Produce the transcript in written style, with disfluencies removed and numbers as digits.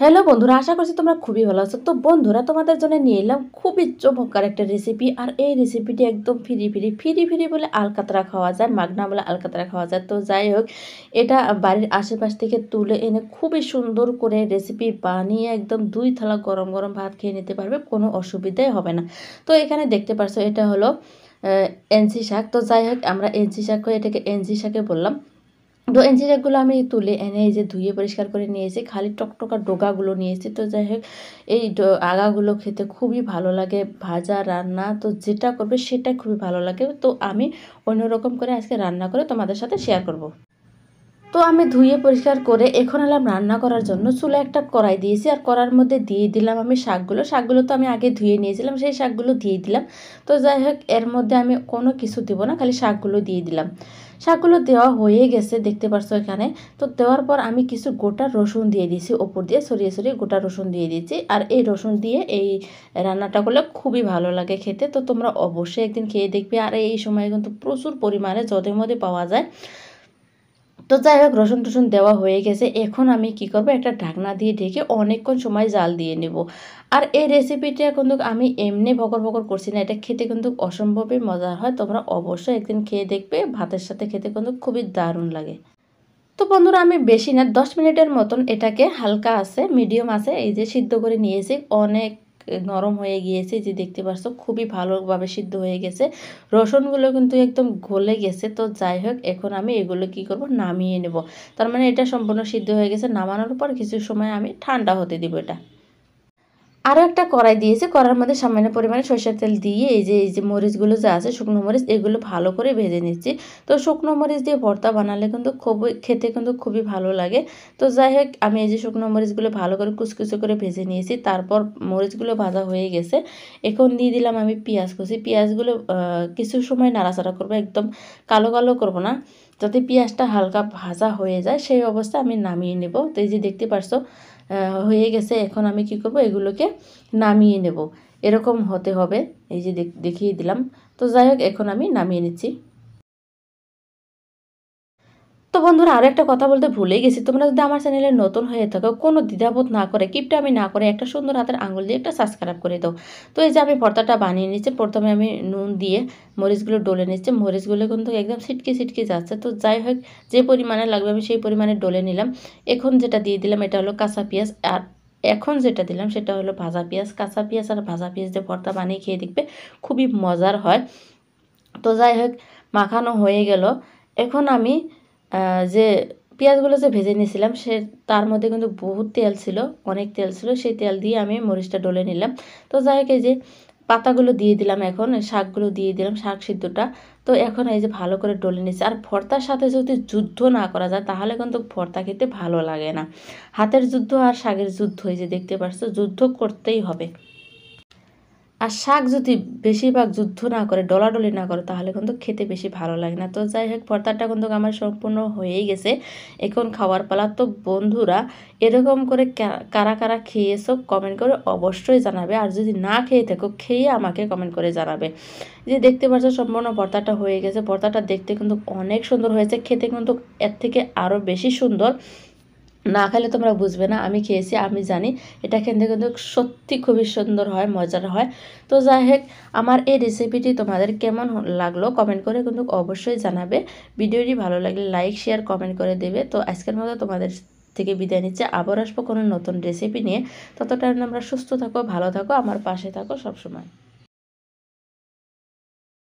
Hello বন্ধুরা, আশা করছি তোমরা খুবই ভালো আছো। তো বন্ধুরা, তোমাদের জন্য নিয়ে এলাম খুবই চমৎকার একটা রেসিপি। আর এই রেসিপিটি একদম ফিরি বলে আলকাতরা খাওয়া যায়, মাগনা বলে আলকাতরা খাওয়া যায়। তো যাই হোক, এটা বাড়ির আশেপাশ থেকে তুলে এনে খুবই সুন্দর করে রেসিপি বানিয়ে একদম 2 থালা গরম গরম ভাত খেয়ে নিতে পারবে, কোনো অসুবিধাই হবে না। তো এখানে দেখতে পারছো এটা হলো এনসি শাক। তো যাই হোক, আমরা এনসি শাক করে এটাকে এনসি শাকে বললাম। তো এনসি শাকগুলো আমি তুলে এনে এই যে ধুয়ে পরিষ্কার করে নিয়েছি, খালি টকটকা ডোগাগুলো নিয়েছি। তো যাই হোক, এই আগাগুলো খেতে খুবই ভালো লাগে, ভাজা রান্না তো যেটা করবে সেটা খুবই ভালো লাগে। তো আমি অন্যরকম করে আজকে রান্না করে তোমাদের সাথে শেয়ার করব। তো আমি ধুয়ে পরিষ্কার করে এখন এলাম রান্না করার জন্য। চুলে একটা কড়াই দিয়েছি, আর কড়ার মধ্যে দিয়ে দিলাম আমি শাকগুলো তো আমি আগে ধুয়ে নিয়েছিলাম, সেই শাকগুলো দিয়ে দিলাম। তো যাই হোক, এর মধ্যে আমি কোনো কিছু দিব না, খালি শাকগুলো দিয়ে দিলাম। শাকগুলো দেওয়া হয়ে গেছে, দেখতে পারছো এখানে। তো দেওয়ার পর আমি কিছু গোটা রসুন দিয়ে দিয়েছি, ওপর দিয়ে সরিয়ে সরিয়ে গোটা রসুন দিয়ে দিয়েছি। আর এই রসুন দিয়ে এই রান্নাটা করলে খুবই ভালো লাগে খেতে। তো তোমরা অবশ্যই একদিন খেয়ে দেখবে। আর এই সময় কিন্তু প্রচুর পরিমাণে যদের মধ্যে পাওয়া যায়। তো যাই হোক, রসুন টসুন দেওয়া হয়ে গেছে। এখন আমি কি করব, একটা ঢাকনা দিয়ে ঢেকে অনেকক্ষণ সময় জাল দিয়ে নেব। আর এই রেসিপিটা কিন্তু আমি এমনি ভকর ভকর করছি না, এটা খেতে কিন্তু অসম্ভবই মজার হয়। তোমরা অবশ্যই একদিন খেয়ে দেখবে, ভাতের সাথে খেতে কিন্তু খুবই দারুণ লাগে। তো বন্ধুরা, আমি বেশি না 10 মিনিটের মতন এটাকে হালকা আছে মিডিয়াম আছে এই যে সিদ্ধ করে নিয়েছি। অনেক নরম হয়ে গিয়েছে, যে দেখতে পাচ্ছ খুবই ভালোভাবে সিদ্ধ হয়ে গেছে। রসুনগুলো কিন্তু একদম গলে গেছে। তো যাই হোক, এখন আমি এগুলো কি করব, নামিয়ে নেব। তার মানে এটা সম্পূর্ণ সিদ্ধ হয়ে গেছে। নামানোর পর কিছু সময় আমি ঠান্ডা হতে দিব এটা। আরও একটা কড়াই দিয়েছি, কড়ার মধ্যে সামান্য পরিমাণে সরষের তেল দিয়ে এই যে মরিচগুলো যা আছে শুকনো মরিচ, এগুলো ভালো করে ভেজে নিচ্ছি। তো শুকনো মরিচ দিয়ে ভর্তা বানালে কিন্তু খুবই খেতে কিন্তু খুবই ভালো লাগে। তো যাই হোক, আমি এই যে শুকনো মরিচগুলো ভালো করে কুচকুচো করে ভেজে নিয়েছি। তারপর মরিচগুলো ভাজা হয়ে গেছে, এখন দিয়ে দিলাম আমি পেঁয়াজ কুচি। পেঁয়াজগুলো কিছু সময় নাড়াচাড়া করবো, একদম কালো কালো করবো না, যাতে পেঁয়াজটা হালকা ভাজা হয়ে যায়, সেই অবস্থা আমি নামিয়ে নেব। তো এই যে দেখতে পারছো হয়ে গেছে। এখন আমি কি করব, এগুলোকে নামিয়ে নেব। এরকম হতে হবে, এই যে দেখিয়ে দিলাম। তো যাই হোক, এখন আমি নামিয়ে নিচ্ছি। তো বন্ধুরা, আরও একটা কথা বলতে ভুলে গেছি, তোমরা যদি আমার চ্যানেলে নতুন হয়ে থাকো, কোনো দ্বিধাবোধ না করে, কিপটা আমি না করে, একটা সুন্দর হাতের আঙুল দিয়ে একটা সাবস্ক্রাইব করে দাও। তো এই যে আমি ভর্তাটা বানিয়ে নিচ্ছি, প্রথমে আমি নুন দিয়ে মরিচগুলো ডলে নিচ্ছি। মরিচগুলো কিন্তু একদম ছিটকে ছিটকে যাচ্ছে। তো যাই হোক, যে পরিমাণে লাগবে আমি সেই পরিমাণে ডলে নিলাম। এখন যেটা দিয়ে দিলাম এটা হলো কাঁচা পেঁয়াজ। আর এখন যেটা দিলাম সেটা হলো ভাজা পেঁয়াজ। কাঁচা পেঁয়াজ আর ভাজা পেঁয়াজ দিয়ে ভর্তা বানিয়ে খেয়ে দেখবে, খুবই মজার হয়। তো যাই হোক, মাখানো হয়ে গেল। এখন আমি যে পেঁয়াজগুলো যে ভেজে নিয়েছিলাম তার মধ্যে কিন্তু বহুত তেল ছিল, অনেক তেল ছিল। সেই তেল দিয়ে আমি মরিচটা ডলে নিলাম। তো যাই হোক, এই যে পাতাগুলো দিয়ে দিলাম, এখন শাকগুলো দিয়ে দিলাম, শাক সিদ্ধটা। তো এখন এই যে ভালো করে ডলে নিচ্ছি। আর ভর্তার সাথে যদি যুদ্ধ না করা যায়, তাহলে কিন্তু ভর্তা খেতে ভালো লাগে না। হাতের যুদ্ধ আর শাকের যুদ্ধ, এই যে দেখতে পাচ্ছ, যুদ্ধ করতেই হবে। আর শাক যদি বেশিরভাগ যুদ্ধ না করে, ডলাডলি না করে, তাহলে কিন্তু খেতে বেশি ভালো লাগে না। তো যাই হোক, ভর্তাটা কিন্তু আমার সম্পূর্ণ হয়েই গেছে। এখন খাওয়ার পালা। তো বন্ধুরা, এরকম করে কারা কারা খেয়েছো কমেন্ট করে অবশ্যই জানাবে। আর যদি না খেয়ে থাকো, খেয়ে আমাকে কমেন্ট করে জানাবে। যে দেখতে পাচ্ছ সম্পূর্ণ ভর্তাটা হয়ে গেছে। ভর্তাটা দেখতে কিন্তু অনেক সুন্দর হয়েছে, খেতে কিন্তু এর থেকে আরও বেশি সুন্দর। না খেলে তোমরা বুঝবে না, আমি খেয়েছি, আমি জানি এটা খেতে কিন্তু সত্যি খুবই সুন্দর হয়, মজার হয়। তো যাই হোক, আমার এই রেসিপিটি তোমাদের কেমন লাগলো কমেন্ট করে কিন্তু অবশ্যই জানাবে। ভিডিওটি ভালো লাগলে লাইক শেয়ার কমেন্ট করে দেবে। তো আজকের মতো তোমাদের থেকে বিদায় নিচ্ছে, আবার আসবো কোনো নতুন রেসিপি নিয়ে। ততটা আমরা সুস্থ থাকো, ভালো থাকো, আমার পাশে থাকো সবসময়।